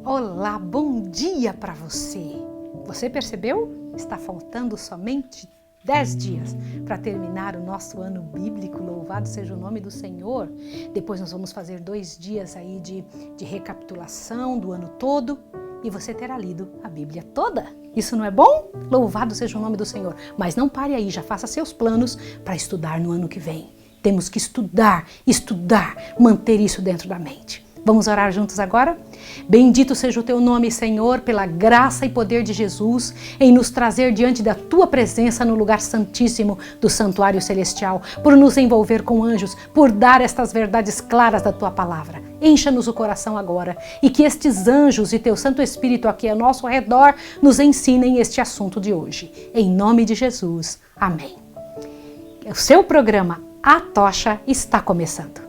Olá, bom dia para você! Você percebeu? Está faltando somente 10 dias para terminar o nosso ano bíblico, louvado seja o nome do Senhor. Depois nós vamos fazer 2 dias aí de recapitulação do ano todo e você terá lido a Bíblia toda. Isso não é bom? Louvado seja o nome do Senhor. Mas não pare aí, já faça seus planos para estudar no ano que vem. Temos que estudar, manter isso dentro da mente. Vamos orar juntos agora? Bendito seja o teu nome, Senhor, pela graça e poder de Jesus em nos trazer diante da tua presença no lugar santíssimo do santuário celestial, por nos envolver com anjos, por dar estas verdades claras da tua palavra. Encha-nos o coração agora e que estes anjos e teu Santo Espírito aqui ao nosso redor nos ensinem este assunto de hoje. Em nome de Jesus. Amém. O seu programa A Tocha está começando.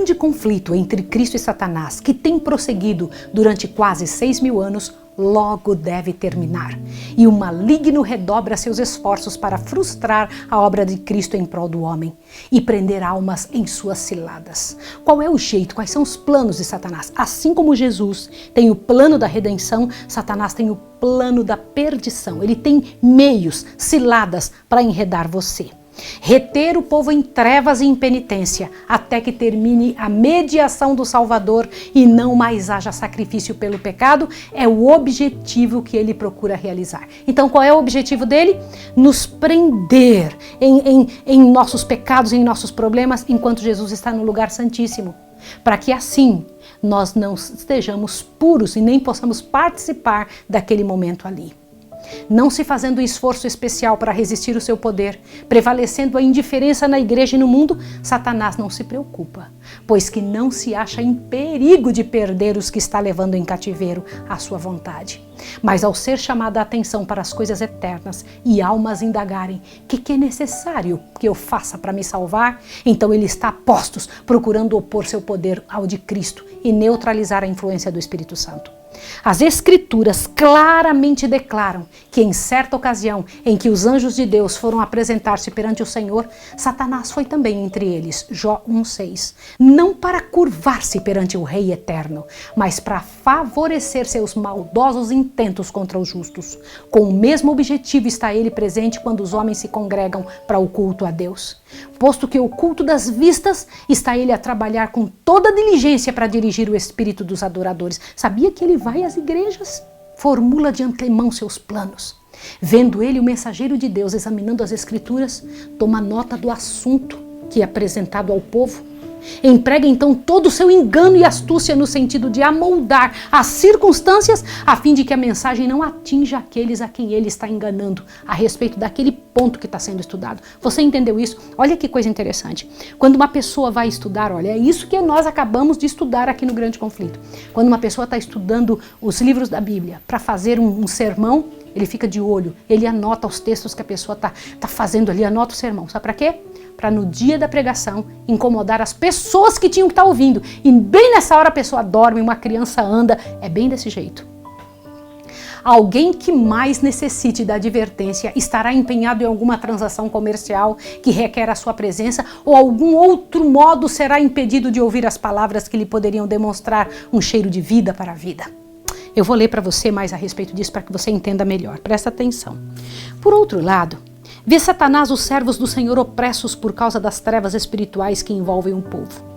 O conflito entre Cristo e Satanás, que tem prosseguido durante quase 6.000 anos, logo deve terminar. E o maligno redobra seus esforços para frustrar a obra de Cristo em prol do homem e prender almas em suas ciladas. Qual é o jeito? Quais são os planos de Satanás? Assim como Jesus tem o plano da redenção, Satanás tem o plano da perdição. Ele tem meios, ciladas para enredar você. Reter o povo em trevas e em penitência, até que termine a mediação do Salvador e não mais haja sacrifício pelo pecado, é o objetivo que ele procura realizar. Então, qual é o objetivo dele? Nos prender em nossos pecados, em nossos problemas, enquanto Jesus está no lugar santíssimo, para que assim nós não estejamos puros e nem possamos participar daquele momento ali. Não se fazendo um esforço especial para resistir o seu poder, prevalecendo a indiferença na igreja e no mundo, Satanás não se preocupa, pois que não se acha em perigo de perder os que está levando em cativeiro à sua vontade. Mas ao ser chamada a atenção para as coisas eternas e almas indagarem que é necessário que eu faça para me salvar, então ele está a postos procurando opor seu poder ao de Cristo e neutralizar a influência do Espírito Santo. As Escrituras claramente declaram que em certa ocasião em que os anjos de Deus foram apresentar-se perante o Senhor, Satanás foi também entre eles, Jó 1,6. Não para curvar-se perante o Rei Eterno, mas para favorecer seus maldosos intentos contra os justos. Com o mesmo objetivo está ele presente quando os homens se congregam para o culto a Deus. Posto que o culto das vistas, está ele a trabalhar com toda diligência para dirigir o espírito dos adoradores. Sabia que ele vai às igrejas? Formula de antemão seus planos. Vendo ele o mensageiro de Deus examinando as Escrituras, toma nota do assunto que é apresentado ao povo. Emprega então todo o seu engano e astúcia no sentido de amoldar as circunstâncias a fim de que a mensagem não atinja aqueles a quem ele está enganando a respeito daquele ponto que está sendo estudado. Você entendeu isso? Olha que coisa interessante. Quando uma pessoa vai estudar, olha, é isso que nós acabamos de estudar aqui no Grande Conflito. Quando uma pessoa está estudando os livros da Bíblia para fazer um sermão, ele fica de olho, ele anota os textos que a pessoa está fazendo ali, anota o sermão. Sabe para quê? Para no dia da pregação incomodar as pessoas que tinham que estar ouvindo. E bem nessa hora a pessoa dorme, uma criança anda, é bem desse jeito. Alguém que mais necessite da advertência estará empenhado em alguma transação comercial que requer a sua presença ou algum outro modo será impedido de ouvir as palavras que lhe poderiam demonstrar um cheiro de vida para a vida. Eu vou ler para você mais a respeito disso para que você entenda melhor. Presta atenção. Por outro lado, vê Satanás os servos do Senhor opressos por causa das trevas espirituais que envolvem o povo.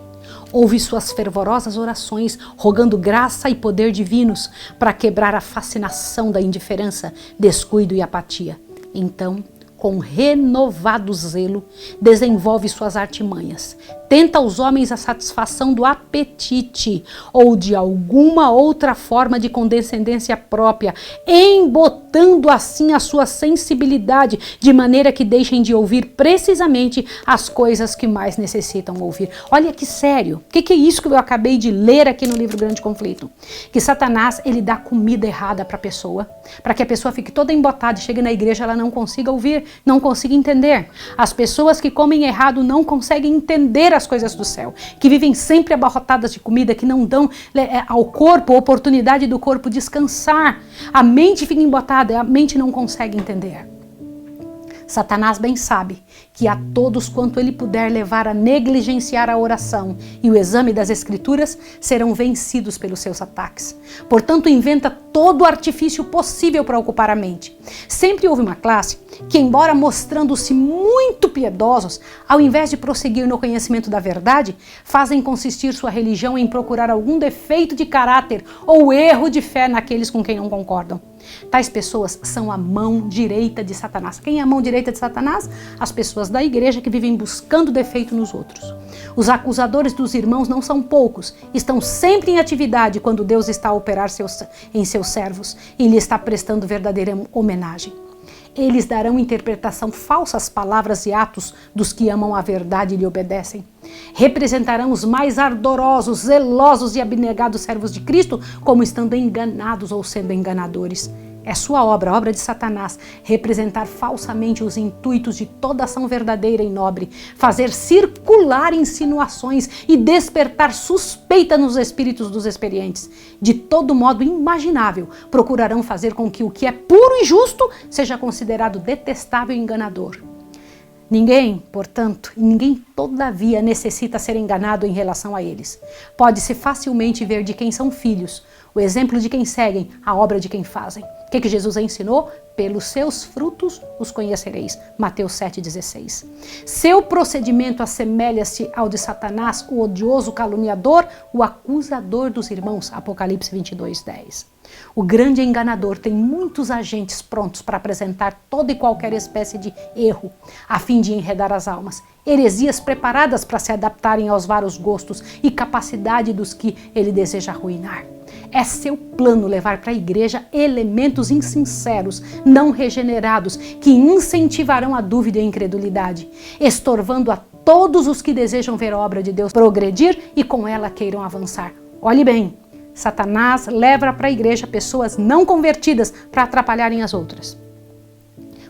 Ouve suas fervorosas orações, rogando graça e poder divinos para quebrar a fascinação da indiferença, descuido e apatia. Então, com renovado zelo, desenvolve suas artimanhas. Tenta aos homens a satisfação do apetite ou de alguma outra forma de condescendência própria, embotando assim a sua sensibilidade, de maneira que deixem de ouvir precisamente as coisas que mais necessitam ouvir. Olha que sério, o que é isso que eu acabei de ler aqui no livro Grande Conflito? Que Satanás, ele dá comida errada para a pessoa, para que a pessoa fique toda embotada e chegue na igreja ela não consiga ouvir, não consiga entender. As pessoas que comem errado não conseguem entender as coisas do céu, que vivem sempre abarrotadas de comida, que não dão ao corpo a oportunidade do corpo descansar. A mente fica embotada, a mente não consegue entender. Satanás bem sabe que a todos quanto ele puder levar a negligenciar a oração e o exame das escrituras serão vencidos pelos seus ataques. Portanto, inventa todo o artifício possível para ocupar a mente. Sempre houve uma classe que, embora mostrando-se muito piedosos, ao invés de prosseguir no conhecimento da verdade, fazem consistir sua religião em procurar algum defeito de caráter ou erro de fé naqueles com quem não concordam. Tais pessoas são a mão direita de Satanás. Quem é a mão direita de Satanás? As pessoas da igreja que vivem buscando defeito nos outros. Os acusadores dos irmãos não são poucos, estão sempre em atividade quando Deus está a operar em seus servos e lhe está prestando verdadeira homenagem. Eles darão interpretação falsa às palavras e atos dos que amam a verdade e lhe obedecem. Representarão os mais ardorosos, zelosos e abnegados servos de Cristo como estando enganados ou sendo enganadores. É sua obra, a obra de Satanás, representar falsamente os intuitos de toda ação verdadeira e nobre, fazer circular insinuações e despertar suspeita nos espíritos dos experientes. De todo modo imaginável, procurarão fazer com que o que é puro e justo seja considerado detestável e enganador. Ninguém, portanto, e ninguém todavia necessita ser enganado em relação a eles. Pode-se facilmente ver de quem são filhos, o exemplo de quem seguem, a obra de quem fazem. O que Jesus ensinou? Pelos seus frutos os conhecereis. Mateus 7,16. Seu procedimento assemelha-se ao de Satanás, o odioso caluniador, o acusador dos irmãos. Apocalipse 22:10. O grande enganador tem muitos agentes prontos para apresentar toda e qualquer espécie de erro, a fim de enredar as almas. Heresias preparadas para se adaptarem aos vários gostos e capacidade dos que ele deseja arruinar. É seu plano levar para a igreja elementos insinceros, não regenerados, que incentivarão a dúvida e a incredulidade, estorvando a todos os que desejam ver a obra de Deus progredir e com ela queiram avançar. Olhe bem, Satanás leva para a igreja pessoas não convertidas para atrapalharem as outras.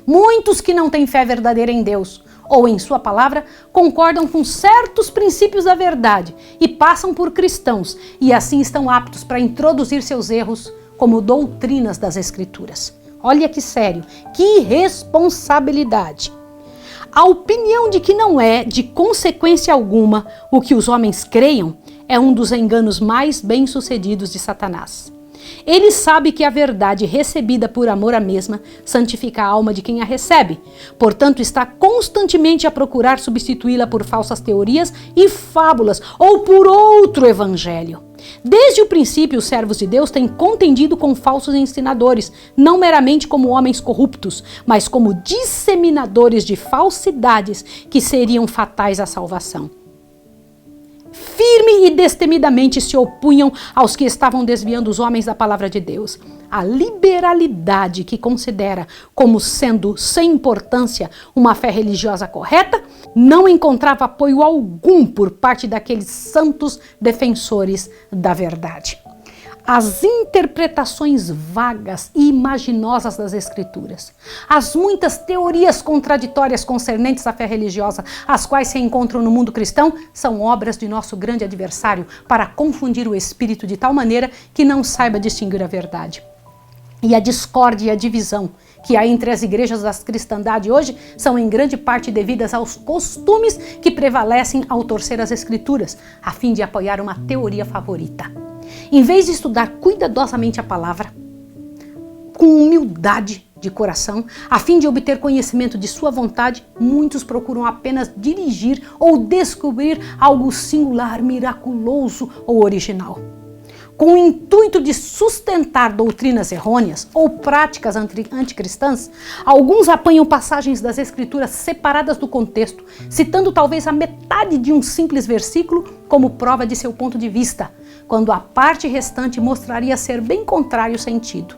Muitos que não têm fé verdadeira em Deus ou em sua palavra concordam com certos princípios da verdade e passam por cristãos e assim estão aptos para introduzir seus erros como doutrinas das Escrituras. Olha que sério, que responsabilidade! A opinião de que não é, de consequência alguma, o que os homens creiam é um dos enganos mais bem-sucedidos de Satanás. Ele sabe que a verdade recebida por amor à mesma santifica a alma de quem a recebe. Portanto, está constantemente a procurar substituí-la por falsas teorias e fábulas ou por outro evangelho. Desde o princípio, os servos de Deus têm contendido com falsos ensinadores, não meramente como homens corruptos, mas como disseminadores de falsidades que seriam fatais à salvação. Firme e destemidamente se opunham aos que estavam desviando os homens da palavra de Deus. A liberalidade que considera como sendo sem importância uma fé religiosa correta não encontrava apoio algum por parte daqueles santos defensores da verdade. As interpretações vagas e imaginosas das Escrituras, as muitas teorias contraditórias concernentes à fé religiosa, as quais se encontram no mundo cristão, são obras de nosso grande adversário para confundir o espírito de tal maneira que não saiba distinguir a verdade. e a discórdia e a divisão que há entre as igrejas da cristandade hoje são em grande parte devidas aos costumes que prevalecem ao torcer as escrituras, a fim de apoiar uma teoria favorita. Em vez de estudar cuidadosamente a palavra, com humildade de coração, a fim de obter conhecimento de sua vontade, muitos procuram apenas dirigir ou descobrir algo singular, miraculoso ou original. Com o intuito de sustentar doutrinas errôneas ou práticas anticristãs, alguns apanham passagens das Escrituras separadas do contexto, citando talvez a metade de um simples versículo como prova de seu ponto de vista, quando a parte restante mostraria ser bem contrário o sentido.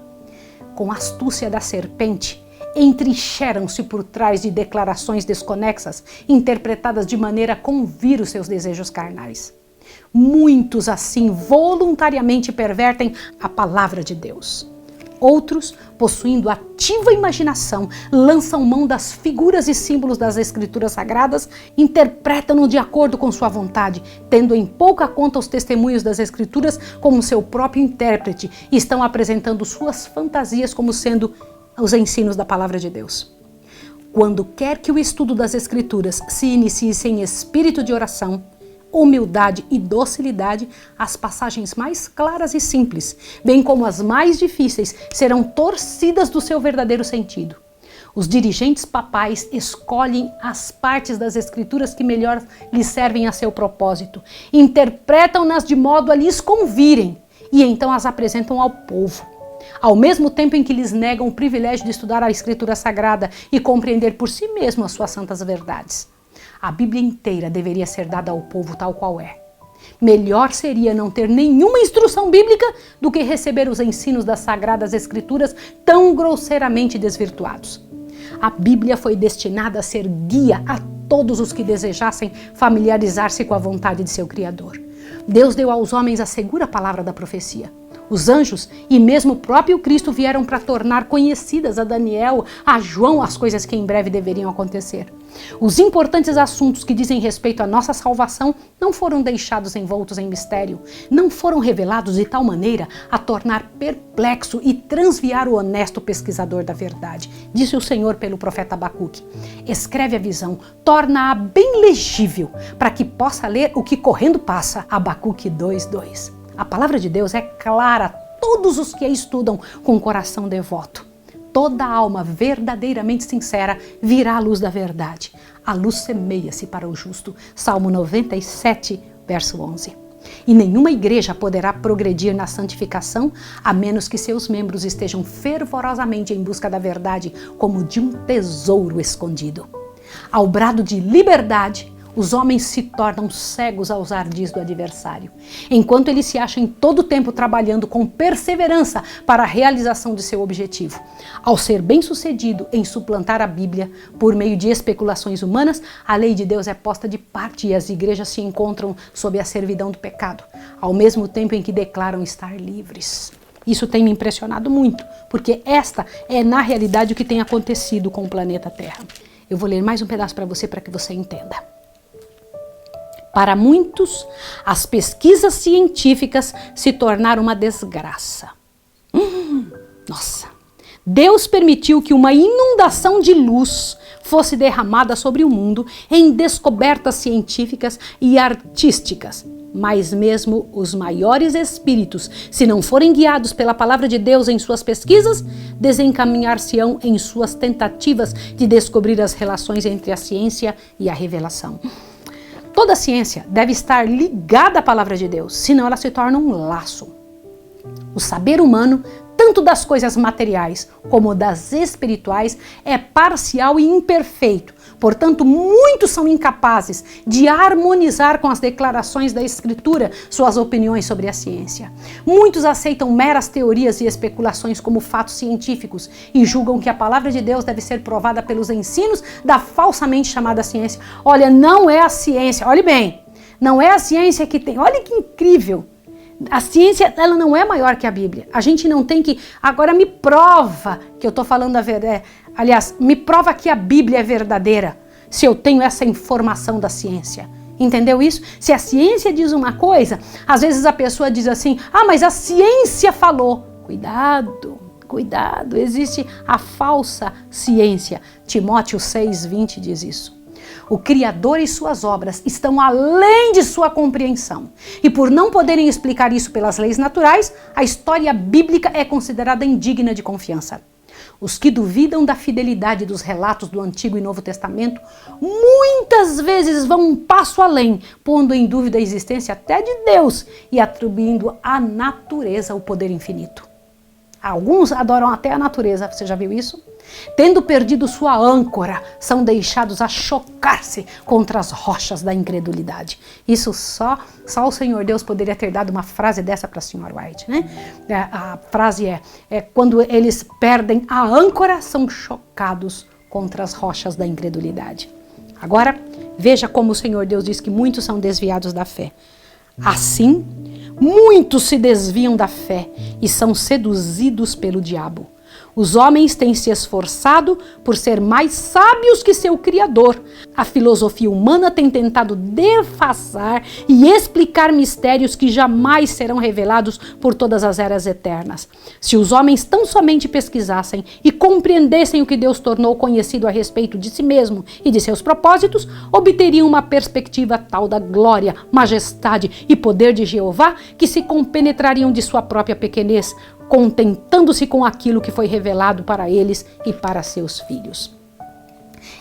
Com a astúcia da serpente, entrincheiram-se por trás de declarações desconexas, interpretadas de maneira a convir os seus desejos carnais. Muitos assim voluntariamente pervertem a palavra de Deus. Outros, possuindo ativa imaginação, lançam mão das figuras e símbolos das escrituras sagradas, interpretam-no de acordo com sua vontade, tendo em pouca conta os testemunhos das escrituras como seu próprio intérprete, e estão apresentando suas fantasias como sendo os ensinos da palavra de Deus. Quando quer que o estudo das escrituras se inicie sem espírito de oração, humildade e docilidade, as passagens mais claras e simples, bem como as mais difíceis, serão torcidas do seu verdadeiro sentido. Os dirigentes papais escolhem as partes das escrituras que melhor lhes servem a seu propósito, interpretam-nas de modo a lhes convirem e então as apresentam ao povo. Ao mesmo tempo em que lhes negam o privilégio de estudar a escritura sagrada e compreender por si mesmo as suas santas verdades. A Bíblia inteira deveria ser dada ao povo tal qual é. Melhor seria não ter nenhuma instrução bíblica do que receber os ensinos das Sagradas Escrituras tão grosseiramente desvirtuados. A Bíblia foi destinada a ser guia a todos os que desejassem familiarizar-se com a vontade de seu Criador. Deus deu aos homens a segura palavra da profecia. Os anjos e mesmo o próprio Cristo vieram para tornar conhecidas a Daniel, a João, as coisas que em breve deveriam acontecer. Os importantes assuntos que dizem respeito à nossa salvação não foram deixados envoltos em mistério, não foram revelados de tal maneira a tornar perplexo e transviar o honesto pesquisador da verdade, disse o Senhor pelo profeta Abacuque. Escreve a visão, torna-a bem legível, para que possa ler o que correndo passa. Abacuque 2:2. A palavra de Deus é clara a todos os que a estudam com coração devoto. Toda alma verdadeiramente sincera virá à luz da verdade. A luz semeia-se para o justo. Salmo 97, verso 11. E nenhuma igreja poderá progredir na santificação a menos que seus membros estejam fervorosamente em busca da verdade como de um tesouro escondido. Ao brado de liberdade, os homens se tornam cegos aos ardis do adversário, enquanto ele se acha em todo tempo trabalhando com perseverança para a realização de seu objetivo. Ao ser bem-sucedido em suplantar a Bíblia por meio de especulações humanas, a lei de Deus é posta de parte e as igrejas se encontram sob a servidão do pecado, ao mesmo tempo em que declaram estar livres. Isso tem me impressionado muito, porque esta é na realidade o que tem acontecido com o planeta Terra. Eu vou ler mais um pedaço para você que você entenda. Para muitos, as pesquisas científicas se tornaram uma desgraça. Nossa! Deus permitiu que uma inundação de luz fosse derramada sobre o mundo em descobertas científicas e artísticas. Mas mesmo os maiores espíritos, se não forem guiados pela palavra de Deus em suas pesquisas, desencaminhar-se-ão em suas tentativas de descobrir as relações entre a ciência e a revelação. Toda ciência deve estar ligada à palavra de Deus, senão ela se torna um laço. O saber humano, tanto das coisas materiais como das espirituais, é parcial e imperfeito. Portanto, muitos são incapazes de harmonizar com as declarações da Escritura suas opiniões sobre a ciência. Muitos aceitam meras teorias e especulações como fatos científicos e julgam que a palavra de Deus deve ser provada pelos ensinos da falsamente chamada ciência. Olha, não é a ciência, olhe bem, não é a ciência que tem, olha que incrível. A ciência, ela não é maior que a Bíblia. A gente não tem que... Agora me prova que eu estou falando a verdade. Aliás, me prova que a Bíblia é verdadeira, se eu tenho essa informação da ciência. Entendeu isso? Se a ciência diz uma coisa, às vezes a pessoa diz assim, mas a ciência falou. Cuidado, cuidado, existe a falsa ciência. Timóteo 6:20 diz isso. O Criador e suas obras estão além de sua compreensão. E por não poderem explicar isso pelas leis naturais, a história bíblica é considerada indigna de confiança. Os que duvidam da fidelidade dos relatos do Antigo e Novo Testamento muitas vezes vão um passo além, pondo em dúvida a existência até de Deus e atribuindo à natureza o poder infinito. Alguns adoram até a natureza, você já viu isso? Tendo perdido sua âncora, são deixados a chocar-se contra as rochas da incredulidade. Isso só o Senhor Deus poderia ter dado uma frase dessa para a senhora White, né? A frase é quando eles perdem a âncora, são chocados contra as rochas da incredulidade. Agora, veja como o Senhor Deus diz que muitos são desviados da fé. Assim, muitos se desviam da fé e são seduzidos pelo diabo. Os homens têm se esforçado por ser mais sábios que seu Criador. A filosofia humana tem tentado defaçar e explicar mistérios que jamais serão revelados por todas as eras eternas. Se os homens tão somente pesquisassem e compreendessem o que Deus tornou conhecido a respeito de si mesmo e de seus propósitos, obteriam uma perspectiva tal da glória, majestade e poder de Jeová que se compenetrariam de sua própria pequenez, contentando-se com aquilo que foi revelado para eles e para seus filhos.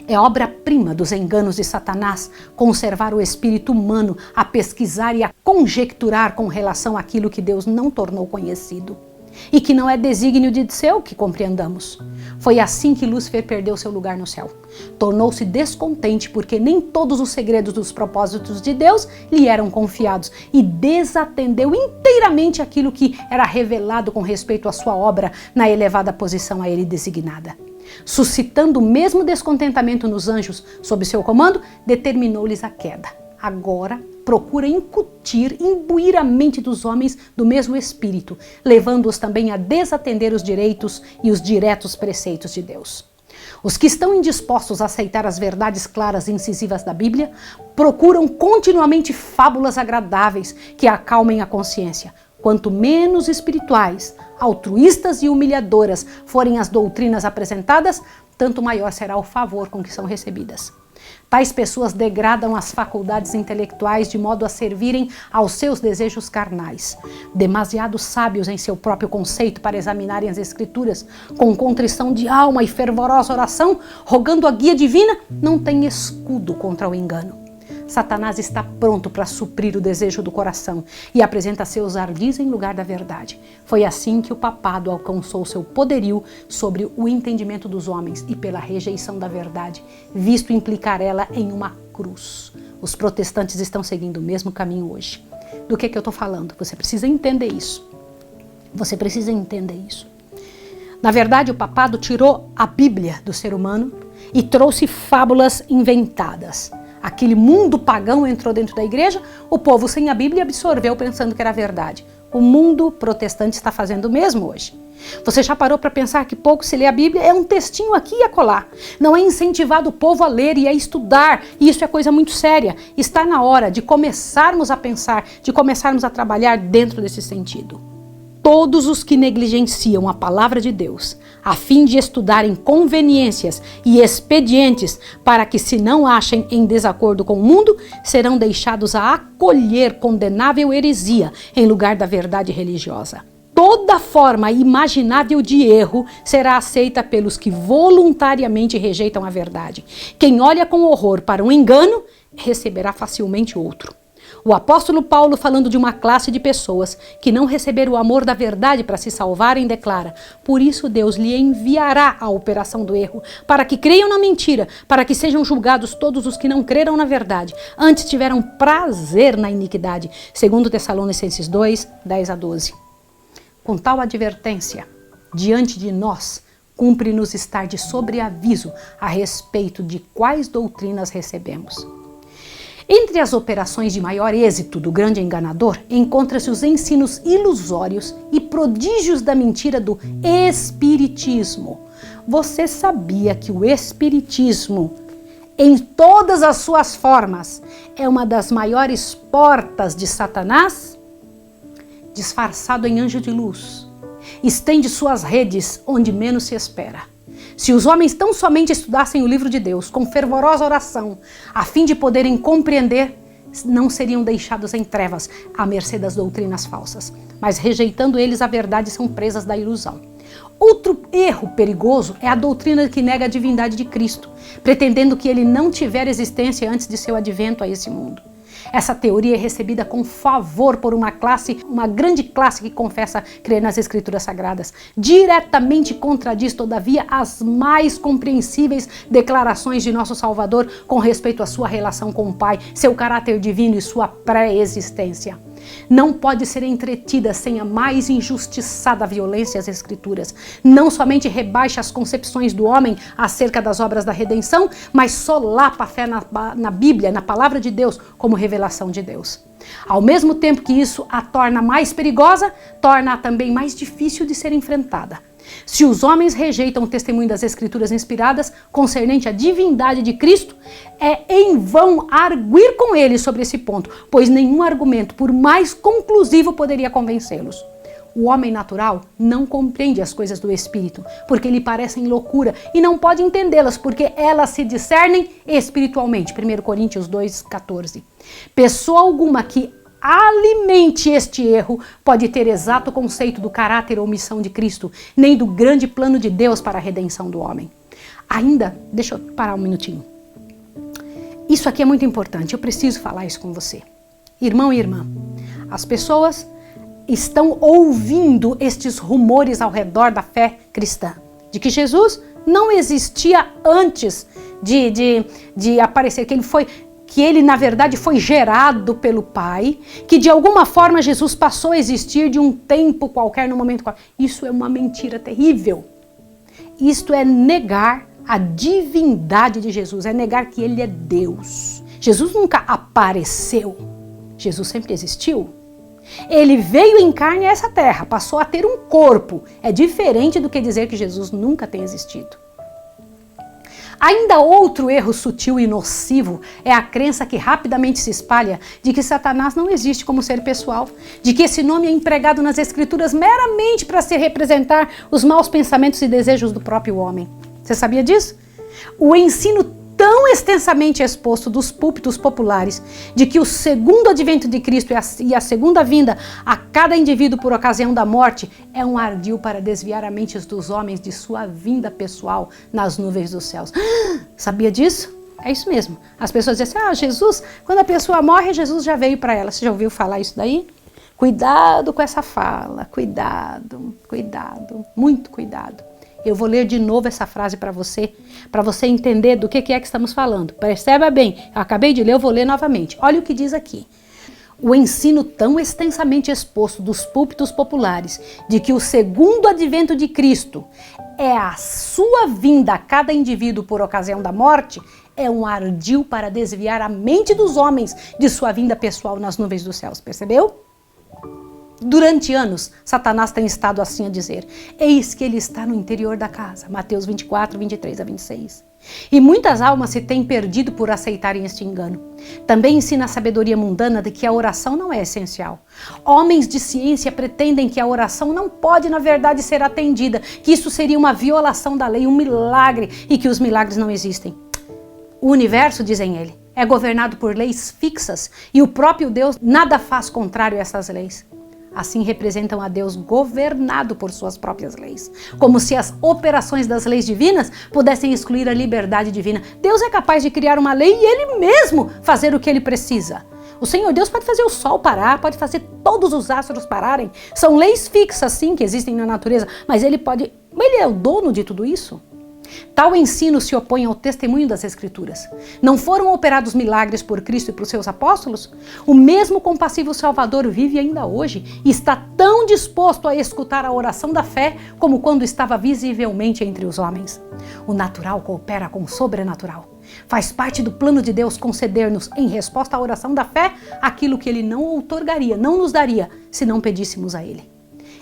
É obra-prima dos enganos de Satanás conservar o espírito humano a pesquisar e a conjecturar com relação àquilo que Deus não tornou conhecido e que não é desígnio de seu que compreendamos. Foi assim que Lúcifer perdeu seu lugar no céu. Tornou-se descontente porque nem todos os segredos dos propósitos de Deus lhe eram confiados e desatendeu inteiramente aquilo que era revelado com respeito à sua obra na elevada posição a ele designada. Suscitando o mesmo descontentamento nos anjos sob seu comando, determinou-lhes a queda. Agora procura incutir, imbuir a mente dos homens do mesmo espírito, levando-os também a desatender os direitos e os diretos preceitos de Deus. Os que estão indispostos a aceitar as verdades claras e incisivas da Bíblia procuram continuamente fábulas agradáveis que acalmem a consciência. Quanto menos espirituais, altruístas e humilhadoras forem as doutrinas apresentadas, tanto maior será o favor com que são recebidas. Tais pessoas degradam as faculdades intelectuais de modo a servirem aos seus desejos carnais. Demasiado sábios em seu próprio conceito para examinarem as Escrituras, com contrição de alma e fervorosa oração, rogando a guia divina, não têm escudo contra o engano. Satanás está pronto para suprir o desejo do coração e apresenta seus ardis em lugar da verdade. Foi assim que o papado alcançou seu poderio sobre o entendimento dos homens e pela rejeição da verdade, visto implicar ela em uma cruz. Os protestantes estão seguindo o mesmo caminho hoje. Do que eu estou falando? Você precisa entender isso. Você precisa entender isso. Na verdade, o papado tirou a Bíblia do ser humano e trouxe fábulas inventadas. Aquele mundo pagão entrou dentro da igreja, o povo sem a Bíblia absorveu pensando que era verdade. O mundo protestante está fazendo o mesmo hoje. Você já parou para pensar que pouco se lê a Bíblia? É um textinho aqui e acolá. Não é incentivado o povo a ler e a estudar. E isso é coisa muito séria. Está na hora de começarmos a pensar, de começarmos a trabalhar dentro desse sentido. Todos os que negligenciam a palavra de Deus, a fim de estudarem conveniências e expedientes para que se não achem em desacordo com o mundo, serão deixados a acolher condenável heresia em lugar da verdade religiosa. Toda forma imaginável de erro será aceita pelos que voluntariamente rejeitam a verdade. Quem olha com horror para um engano, receberá facilmente outro. O apóstolo Paulo, falando de uma classe de pessoas que não receberam o amor da verdade para se salvarem, declara: por isso Deus lhe enviará a operação do erro, para que creiam na mentira, para que sejam julgados todos os que não creram na verdade, antes tiveram prazer na iniquidade. 2 Tessalonicenses 2, 10-12. Com tal advertência, diante de nós, cumpre-nos estar de sobreaviso a respeito de quais doutrinas recebemos. Entre as operações de maior êxito do grande enganador, encontra-se os ensinos ilusórios e prodígios da mentira do espiritismo. Você sabia que o espiritismo, em todas as suas formas, é uma das maiores portas de Satanás? Disfarçado em anjo de luz, estende suas redes onde menos se espera. Se os homens tão somente estudassem o livro de Deus com fervorosa oração, a fim de poderem compreender, não seriam deixados em trevas à mercê das doutrinas falsas, mas rejeitando eles a verdade são presas da ilusão. Outro erro perigoso é a doutrina que nega a divindade de Cristo, pretendendo que ele não tiver existência antes de seu advento a esse mundo. Essa teoria é recebida com favor por uma grande classe que confessa crer nas Escrituras Sagradas. Diretamente contradiz, todavia, as mais compreensíveis declarações de nosso Salvador com respeito à sua relação com o Pai, seu caráter divino e sua pré-existência. Não pode ser entretida sem a mais injustiçada violência às Escrituras. Não somente rebaixa as concepções do homem acerca das obras da redenção, mas solapa a fé na Bíblia, na palavra de Deus, como revelação de Deus. Ao mesmo tempo que isso a torna mais perigosa, torna-a também mais difícil de ser enfrentada. Se os homens rejeitam o testemunho das Escrituras inspiradas concernente à divindade de Cristo, é em vão arguir com eles sobre esse ponto, pois nenhum argumento, por mais conclusivo, poderia convencê-los. O homem natural não compreende as coisas do Espírito, porque lhe parecem loucura, e não pode entendê-las, porque elas se discernem espiritualmente. 1 Coríntios 2,14. Pessoa alguma que alimente este erro pode ter exato conceito do caráter ou missão de Cristo, nem do grande plano de Deus para a redenção do homem. Ainda, deixa eu parar um minutinho. Isso aqui é muito importante, eu preciso falar isso com você. Irmão e irmã, as pessoas estão ouvindo estes rumores ao redor da fé cristã, de que Jesus não existia antes de aparecer, que ele na verdade foi gerado pelo Pai, que de alguma forma Jesus passou a existir de um tempo qualquer, no momento qualquer. Isso é uma mentira terrível. Isto é negar a divindade de Jesus, é negar que ele é Deus. Jesus nunca apareceu, Jesus sempre existiu. Ele veio em carne a essa terra, passou a ter um corpo. É diferente do que dizer que Jesus nunca tem existido. Ainda outro erro sutil e nocivo é a crença que rapidamente se espalha de que Satanás não existe como ser pessoal, de que esse nome é empregado nas Escrituras meramente para se representar os maus pensamentos e desejos do próprio homem. Você sabia disso? O ensino tão extensamente exposto dos púlpitos populares de que o segundo advento de Cristo e a segunda vinda a cada indivíduo por ocasião da morte é um ardil para desviar a mente dos homens de sua vinda pessoal nas nuvens dos céus. Sabia disso? É isso mesmo. As pessoas dizem assim, Jesus, quando a pessoa morre, Jesus já veio para ela. Você já ouviu falar isso daí? Cuidado com essa fala, cuidado, muito cuidado. Eu vou ler de novo essa frase para você entender do que é que estamos falando. Perceba bem, eu acabei de ler, eu vou ler novamente. Olha o que diz aqui. O ensino tão extensamente exposto dos púlpitos populares de que o segundo advento de Cristo é a sua vinda a cada indivíduo por ocasião da morte é um ardil para desviar a mente dos homens de sua vinda pessoal nas nuvens dos céus. Percebeu? Durante anos, Satanás tem estado assim a dizer, eis que ele está no interior da casa, Mateus 24, 23 a 26. E muitas almas se têm perdido por aceitarem este engano. Também ensina a sabedoria mundana de que a oração não é essencial. Homens de ciência pretendem que a oração não pode, na verdade, ser atendida, que isso seria uma violação da lei, um milagre, e que os milagres não existem. O universo, dizem ele, é governado por leis fixas e o próprio Deus nada faz contrário a essas leis. Assim representam a Deus governado por suas próprias leis. Como se as operações das leis divinas pudessem excluir a liberdade divina. Deus é capaz de criar uma lei e Ele mesmo fazer o que Ele precisa. O Senhor Deus pode fazer o sol parar, pode fazer todos os astros pararem. São leis fixas, sim, que existem na natureza, mas Ele é o dono de tudo isso. Tal ensino se opõe ao testemunho das Escrituras. Não foram operados milagres por Cristo e por seus apóstolos? O mesmo compassivo Salvador vive ainda hoje e está tão disposto a escutar a oração da fé como quando estava visivelmente entre os homens. O natural coopera com o sobrenatural. Faz parte do plano de Deus conceder-nos, em resposta à oração da fé, aquilo que Ele não outorgaria, não nos daria, se não pedíssemos a Ele.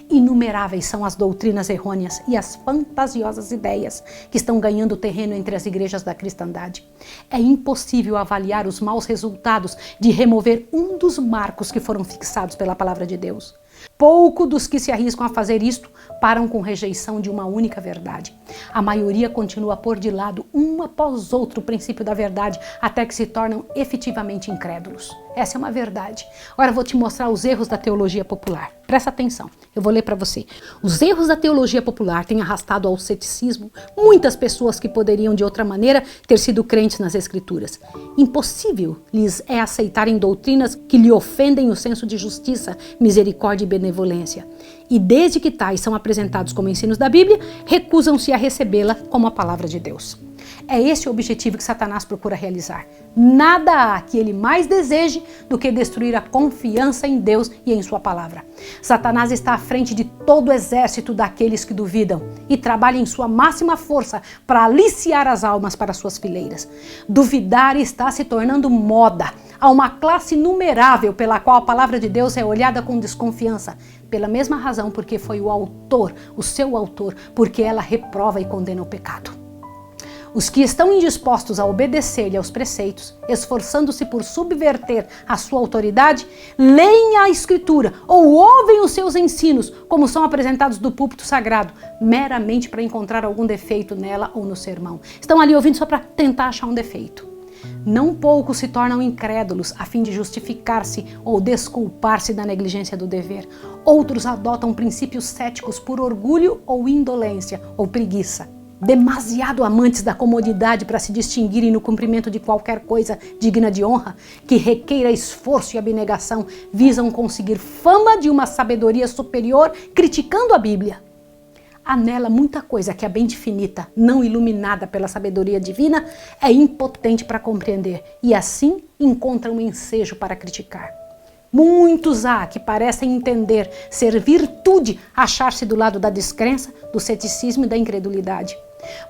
Inumeráveis são as doutrinas errôneas e as fantasiosas ideias que estão ganhando terreno entre as igrejas da cristandade. É impossível avaliar os maus resultados de remover um dos marcos que foram fixados pela palavra de Deus. Pouco dos que se arriscam a fazer isto param com rejeição de uma única verdade. A maioria continua a pôr de lado um após outro o princípio da verdade até que se tornam efetivamente incrédulos. Essa é uma verdade. Agora eu vou te mostrar os erros da teologia popular. Presta atenção, eu vou ler para você. Os erros da teologia popular têm arrastado ao ceticismo muitas pessoas que poderiam de outra maneira ter sido crentes nas Escrituras. Impossível lhes é aceitarem doutrinas que lhe ofendem o senso de justiça, misericórdia e benevolência. E desde que tais são apresentados como ensinos da Bíblia, recusam-se a recebê-la como a palavra de Deus. É esse o objetivo que Satanás procura realizar. Nada há que ele mais deseje do que destruir a confiança em Deus e em sua palavra. Satanás está à frente de todo o exército daqueles que duvidam e trabalha em sua máxima força para aliciar as almas para suas fileiras. Duvidar está se tornando moda. Há uma classe inumerável pela qual a palavra de Deus é olhada com desconfiança, pela mesma razão porque foi o autor, o seu autor, porque ela reprova e condena o pecado. Os que estão indispostos a obedecer-lhe aos preceitos, esforçando-se por subverter a sua autoridade, leem a Escritura ou ouvem os seus ensinos, como são apresentados do púlpito sagrado, meramente para encontrar algum defeito nela ou no sermão. Estão ali ouvindo só para tentar achar um defeito. Não poucos se tornam incrédulos a fim de justificar-se ou desculpar-se da negligência do dever. Outros adotam princípios céticos por orgulho ou indolência ou preguiça. Demasiado amantes da comodidade para se distinguirem no cumprimento de qualquer coisa digna de honra, que requeira esforço e abnegação, visam conseguir fama de uma sabedoria superior, criticando a Bíblia. Há nela muita coisa que a mente finita, não iluminada pela sabedoria divina, é impotente para compreender e assim encontra um ensejo para criticar. Muitos há que parecem entender ser virtude achar-se do lado da descrença, do ceticismo e da incredulidade.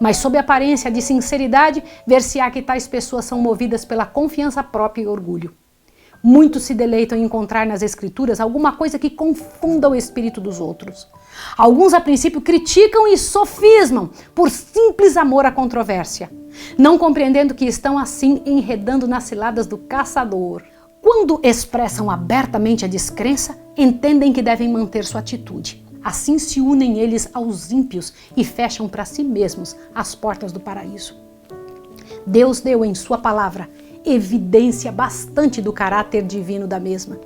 Mas sob a aparência de sinceridade, ver-se-á que tais pessoas são movidas pela confiança própria e orgulho. Muitos se deleitam em encontrar nas Escrituras alguma coisa que confunda o espírito dos outros. Alguns, a princípio, criticam e sofismam por simples amor à controvérsia, não compreendendo que estão assim enredando nas ciladas do caçador. Quando expressam abertamente a descrença, entendem que devem manter sua atitude. Assim se unem eles aos ímpios e fecham para si mesmos as portas do paraíso. Deus deu em sua palavra evidência bastante do caráter divino da mesma.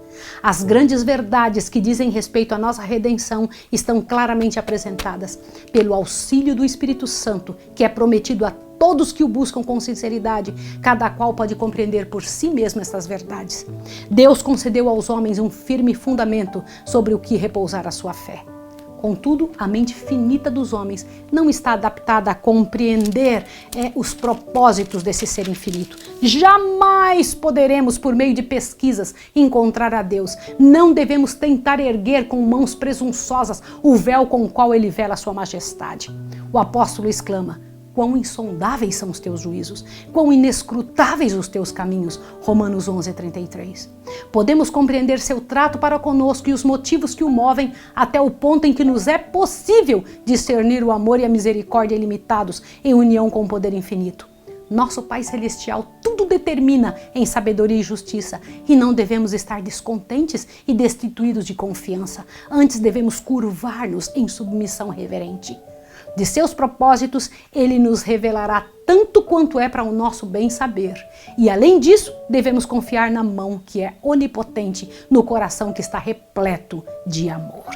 As grandes verdades que dizem respeito à nossa redenção estão claramente apresentadas pelo auxílio do Espírito Santo, que é prometido a todos que o buscam com sinceridade. Cada qual pode compreender por si mesmo estas verdades. Deus concedeu aos homens um firme fundamento sobre o que repousar a sua fé. Contudo, a mente finita dos homens não está adaptada a compreender os propósitos desse ser infinito. Jamais poderemos, por meio de pesquisas, encontrar a Deus. Não devemos tentar erguer com mãos presunçosas o véu com o qual ele vela a sua majestade. O apóstolo exclama: quão insondáveis são os teus juízos, quão inescrutáveis os teus caminhos. Romanos 11:33. Podemos compreender seu trato para conosco e os motivos que o movem até o ponto em que nos é possível discernir o amor e a misericórdia ilimitados em união com o poder infinito. Nosso Pai Celestial tudo determina em sabedoria e justiça e não devemos estar descontentes e destituídos de confiança. Antes devemos curvar-nos em submissão reverente. De seus propósitos, ele nos revelará tanto quanto é para o nosso bem saber. E além disso, devemos confiar na mão que é onipotente, no coração que está repleto de amor.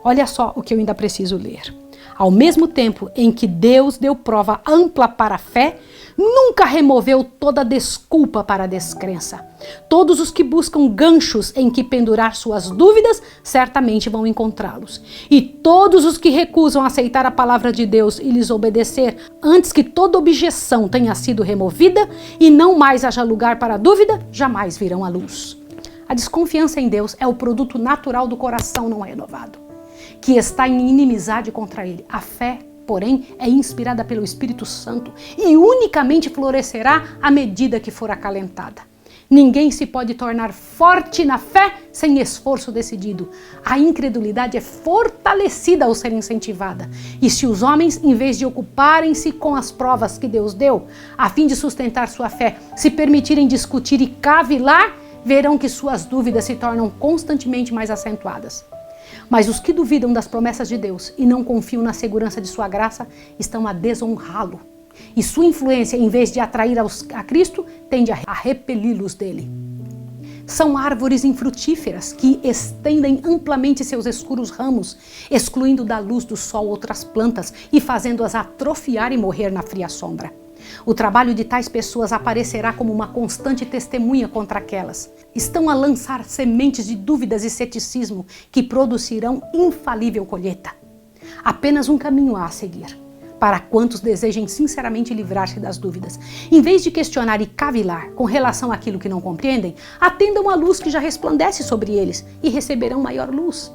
Olha só o que eu ainda preciso ler. Ao mesmo tempo em que Deus deu prova ampla para a fé, nunca removeu toda desculpa para a descrença. Todos os que buscam ganchos em que pendurar suas dúvidas, certamente vão encontrá-los. E todos os que recusam aceitar a palavra de Deus e lhes obedecer, antes que toda objeção tenha sido removida e não mais haja lugar para dúvida, jamais virão à luz. A desconfiança em Deus é o produto natural do coração não renovado, que está em inimizade contra ele. A fé, porém, é inspirada pelo Espírito Santo e unicamente florescerá à medida que for acalentada. Ninguém se pode tornar forte na fé sem esforço decidido. A incredulidade é fortalecida ao ser incentivada. E se os homens, em vez de ocuparem-se com as provas que Deus deu, a fim de sustentar sua fé, se permitirem discutir e cavilar, verão que suas dúvidas se tornam constantemente mais acentuadas. Mas os que duvidam das promessas de Deus e não confiam na segurança de sua graça estão a desonrá-lo. E sua influência, em vez de atrair a Cristo, tende a repeli-los dele. São árvores infrutíferas que estendem amplamente seus escuros ramos, excluindo da luz do sol outras plantas e fazendo-as atrofiar e morrer na fria sombra. O trabalho de tais pessoas aparecerá como uma constante testemunha contra aquelas. Estão a lançar sementes de dúvidas e ceticismo que produzirão infalível colheita. Apenas um caminho há a seguir, para quantos desejem sinceramente livrar-se das dúvidas. Em vez de questionar e cavilar com relação àquilo que não compreendem, atendam à luz que já resplandece sobre eles e receberão maior luz.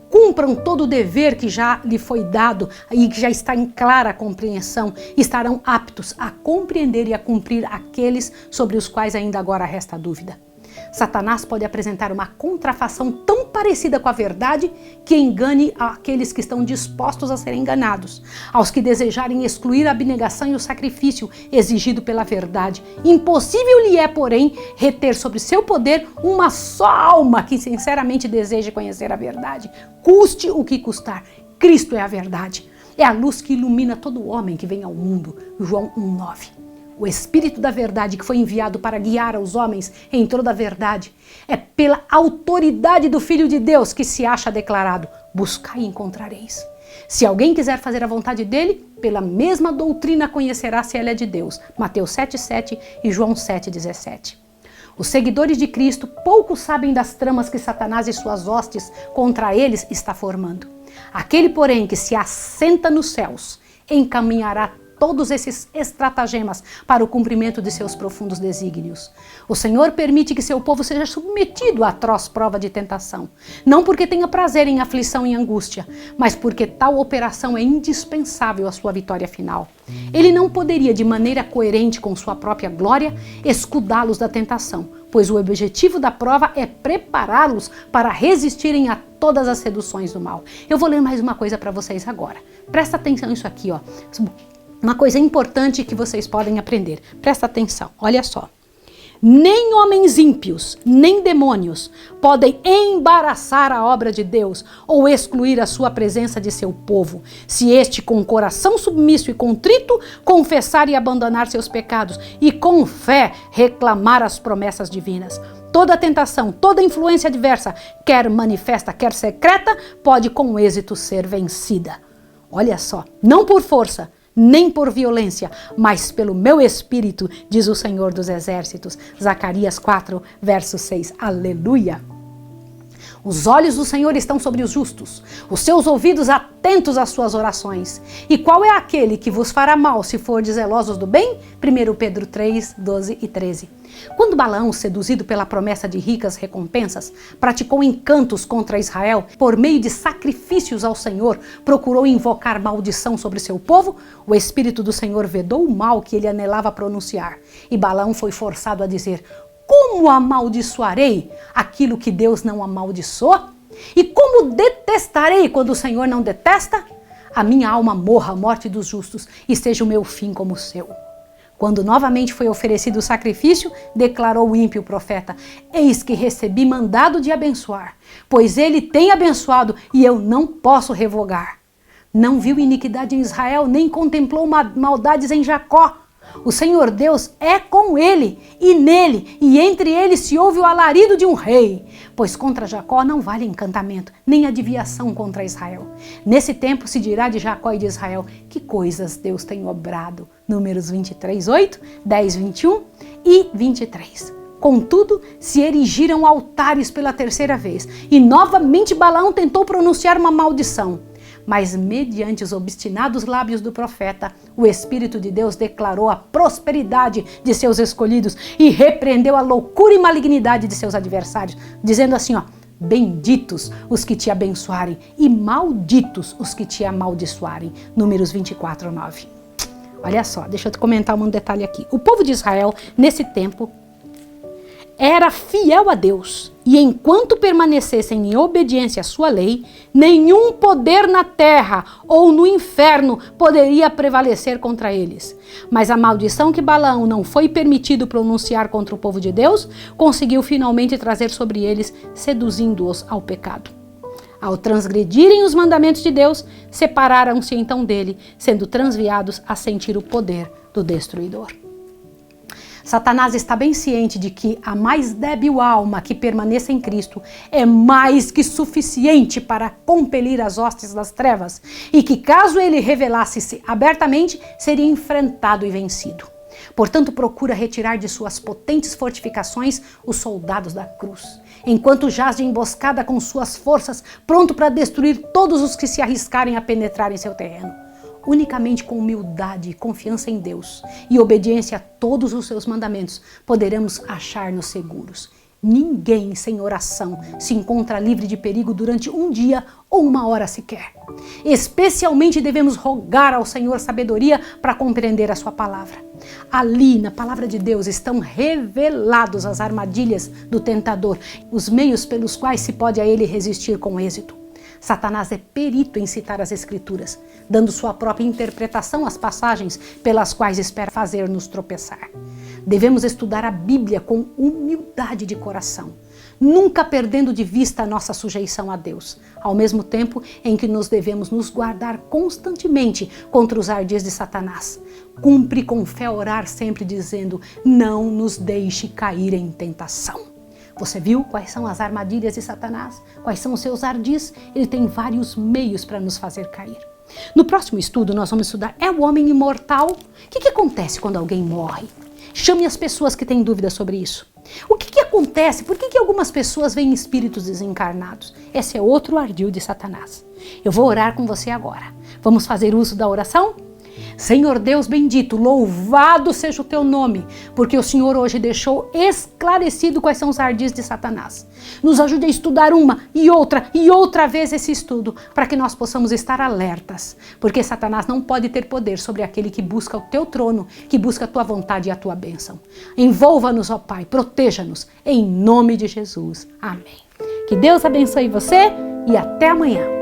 Cumpram todo o dever que já lhe foi dado e que já está em clara compreensão, e estarão aptos a compreender e a cumprir aqueles sobre os quais ainda agora resta dúvida. Satanás pode apresentar uma contrafação tão parecida com a verdade que engane aqueles que estão dispostos a serem enganados, aos que desejarem excluir a abnegação e o sacrifício exigido pela verdade. Impossível lhe é, porém, reter sobre seu poder uma só alma que sinceramente deseje conhecer a verdade, custe o que custar. Cristo é a verdade. É a luz que ilumina todo homem que vem ao mundo. João 1,9. O Espírito da verdade que foi enviado para guiar os homens em toda a verdade. É pela autoridade do Filho de Deus que se acha declarado: buscai e encontrareis. Se alguém quiser fazer a vontade dele, pela mesma doutrina conhecerá se ela é de Deus. Mateus 7,7 e João 7,17. Os seguidores de Cristo pouco sabem das tramas que Satanás e suas hostes contra eles está formando. Aquele, porém, que se assenta nos céus, encaminhará todos esses estratagemas para o cumprimento de seus profundos desígnios. O Senhor permite que seu povo seja submetido à atroz prova de tentação, não porque tenha prazer em aflição e angústia, mas porque tal operação é indispensável à sua vitória final. Ele não poderia, de maneira coerente com sua própria glória, escudá-los da tentação, pois o objetivo da prova é prepará-los para resistirem a todas as seduções do mal. Eu vou ler mais uma coisa para vocês agora. Presta atenção nisso aqui, ó. Uma coisa importante que vocês podem aprender. Presta atenção, olha só. Nem homens ímpios, nem demônios podem embaraçar a obra de Deus ou excluir a sua presença de seu povo, se este com o coração submisso e contrito confessar e abandonar seus pecados e com fé reclamar as promessas divinas. Toda tentação, toda influência adversa, quer manifesta, quer secreta, pode com êxito ser vencida. Olha só, não por força, nem por violência, mas pelo meu espírito, diz o Senhor dos Exércitos. Zacarias 4, verso 6. Aleluia! Os olhos do Senhor estão sobre os justos, os seus ouvidos atentos às suas orações. E qual é aquele que vos fará mal se fordes zelosos do bem? 1 Pedro 3, 12 e 13. Quando Balaão, seduzido pela promessa de ricas recompensas, praticou encantos contra Israel, por meio de sacrifícios ao Senhor, procurou invocar maldição sobre seu povo, o Espírito do Senhor vedou o mal que ele anelava pronunciar. E Balaão foi forçado a dizer: como amaldiçoarei aquilo que Deus não amaldiçoou? E como detestarei quando o Senhor não detesta? A minha alma morra a morte dos justos e seja o meu fim como o seu. Quando novamente foi oferecido o sacrifício, declarou o ímpio profeta: eis que recebi mandado de abençoar, pois ele tem abençoado e eu não posso revogar. Não viu iniquidade em Israel, nem contemplou maldades em Jacó. O Senhor Deus é com ele, e nele, e entre eles se ouve o alarido de um rei. Pois contra Jacó não vale encantamento, nem adivinhação contra Israel. Nesse tempo se dirá de Jacó e de Israel: que coisas Deus tem obrado. Números 23, 8, 10, 21 e 23. Contudo, se erigiram altares pela terceira vez, e novamente Balaão tentou pronunciar uma maldição. Mas mediante os obstinados lábios do profeta, o Espírito de Deus declarou a prosperidade de seus escolhidos e repreendeu a loucura e malignidade de seus adversários, dizendo assim, ó: benditos os que te abençoarem e malditos os que te amaldiçoarem. Números 24, 9. Olha só, deixa eu te comentar um detalhe aqui. O povo de Israel, nesse tempo, era fiel a Deus, e enquanto permanecessem em obediência à sua lei, nenhum poder na terra ou no inferno poderia prevalecer contra eles. Mas a maldição que Balaão não foi permitido pronunciar contra o povo de Deus, conseguiu finalmente trazer sobre eles, seduzindo-os ao pecado. Ao transgredirem os mandamentos de Deus, separaram-se então dele, sendo transviados a sentir o poder do destruidor. Satanás está bem ciente de que a mais débil alma que permaneça em Cristo é mais que suficiente para compelir as hostes das trevas e que, caso ele revelasse-se abertamente, seria enfrentado e vencido. Portanto, procura retirar de suas potentes fortificações os soldados da cruz, enquanto jaz de emboscada com suas forças, pronto para destruir todos os que se arriscarem a penetrar em seu terreno. Unicamente com humildade e confiança em Deus e obediência a todos os seus mandamentos poderemos achar-nos seguros. Ninguém sem oração se encontra livre de perigo durante um dia ou uma hora sequer. Especialmente devemos rogar ao Senhor sabedoria para compreender a sua palavra. Ali, na palavra de Deus, estão revelados as armadilhas do tentador, os meios pelos quais se pode a ele resistir com êxito. Satanás é perito em citar as Escrituras, dando sua própria interpretação às passagens pelas quais espera fazer-nos tropeçar. Devemos estudar a Bíblia com humildade de coração, nunca perdendo de vista a nossa sujeição a Deus, ao mesmo tempo em que nos devemos nos guardar constantemente contra os ardis de Satanás. Cumpre com fé orar sempre dizendo: não nos deixe cair em tentação. Você viu quais são as armadilhas de Satanás? Quais são os seus ardis? Ele tem vários meios para nos fazer cair. No próximo estudo nós vamos estudar: é o homem imortal? O que acontece quando alguém morre? Chame as pessoas que têm dúvidas sobre isso. O que acontece? Por que algumas pessoas veem espíritos desencarnados? Esse é outro ardil de Satanás. Eu vou orar com você agora. Vamos fazer uso da oração? Senhor Deus bendito, louvado seja o teu nome, porque o Senhor hoje deixou esclarecido quais são os ardis de Satanás. Nos ajude a estudar uma e outra vez esse estudo, para que nós possamos estar alertas, porque Satanás não pode ter poder sobre aquele que busca o teu trono, que busca a tua vontade e a tua bênção. Envolva-nos, ó Pai, proteja-nos, em nome de Jesus. Amém. Que Deus abençoe você e até amanhã.